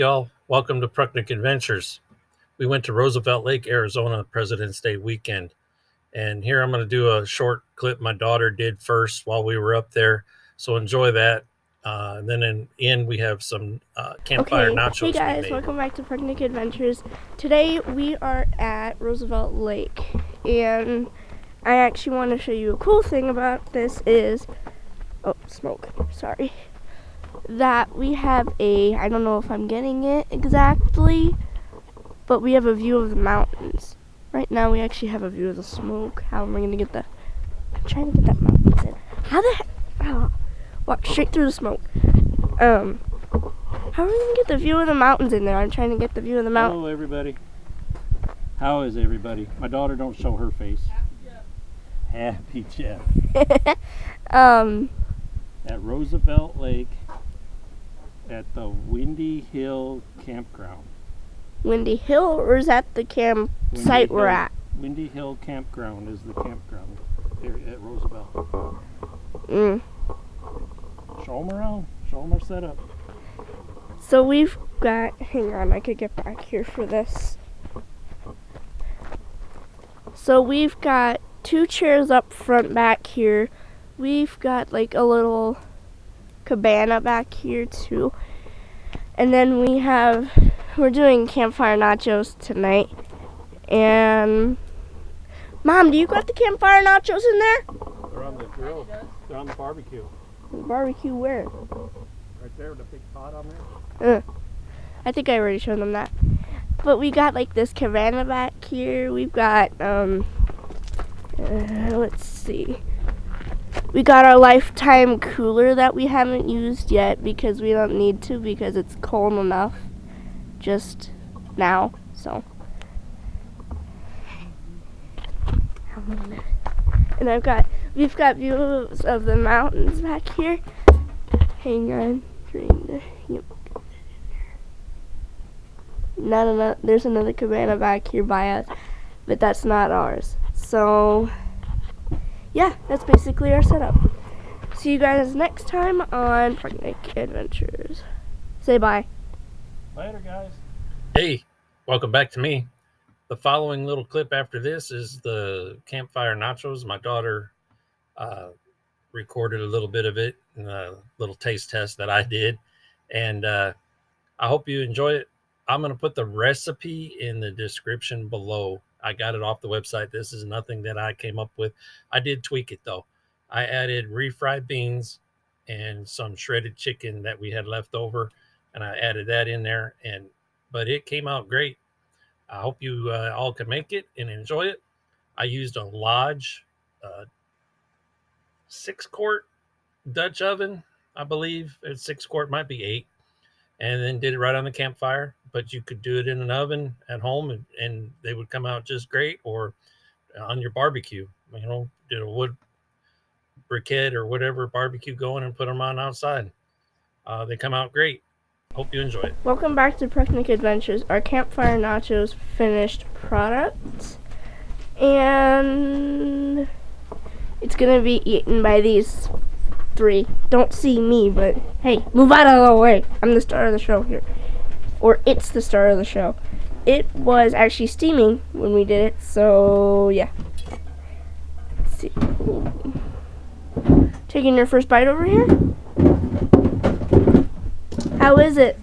y'all. Welcome to Prucknick Adventures. We went to Roosevelt Lake, Arizona, President's Day weekend. And here I'm going to do a short clip my daughter did first while we were up there. So enjoy that. And then in the end, we have some campfire nachos. Hey guys, welcome back to Prucknick Adventures. Today we are at Roosevelt Lake. And I actually want to show you a cool thing about this is... Oh, smoke. Sorry. That we have I don't know if I'm getting it exactly, but we have a view of the mountains. Right now we actually have a view of the smoke. How am I going to get I'm trying to get that mountains in. How the heck? Oh, walk straight through the smoke. How are we going to get the view of the mountains in there? I'm trying to get the view of the mountains. Hello everybody. How is everybody? My daughter don't show her face. Happy Jeff. At Roosevelt Lake at the Windyhill Campground. Windyhill, or is that the campsite we're at? Windyhill Campground is the campground here at Roosevelt. Show them around. Show them our setup. So we've got, hang on, I could get back here for this. So we've got 2 chairs up front back here. We've got like a little cabana back here too. And then we're doing Campfire Nachos tonight. And Mom, do you got the Campfire Nachos in there? They're on the grill. They're on the barbecue. Barbecue where? Right there with the big pot on I there. think I already showed them that. But we got like this cabana back here. We've got let's see. We got our lifetime cooler that we haven't used yet because we don't need to because it's cold enough just now. So, and we've got views of the mountains back here. Hang on, no, there's another cabana back here by us, but that's not ours. So, yeah, that's basically our setup. See you guys next time on Prucknick Adventures. Say bye. Later, guys. Hey, welcome back to me. The following little clip after this is the campfire nachos. My daughter recorded a little bit of it in a little taste test that I did. And I hope you enjoy it. I'm going to put the recipe in the description below. I got it off the website. This is nothing that I came up with. I did tweak it though. I added refried beans and some shredded chicken that we had left over, and I added that in there. But it came out great. I hope you all can make it and enjoy it. I used a Lodge 6-quart Dutch oven, I believe. It's 6-quart, might be 8. And then did it right on the campfire. But you could do it in an oven at home and they would come out just great, or on your barbecue. Did a wood briquette or whatever barbecue going and put them on outside. They come out great. Hope you enjoy it. Welcome back to Prucknick Adventures, our Campfire Nachos finished product. And it's going to be eaten by these 3. Don't see me, but hey, move out of the way. I'm the star of the show here. Or it's the star of the show. It was actually steaming when we did it, so yeah. Let's see. Taking your first bite over here? How is it?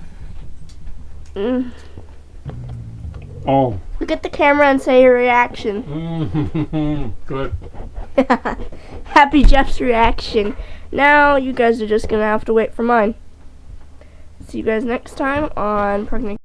Oh. Look at the camera and say your reaction. Good. Happy Jeff's reaction. Now you guys are just gonna have to wait for mine. See you guys next time on Prucknick.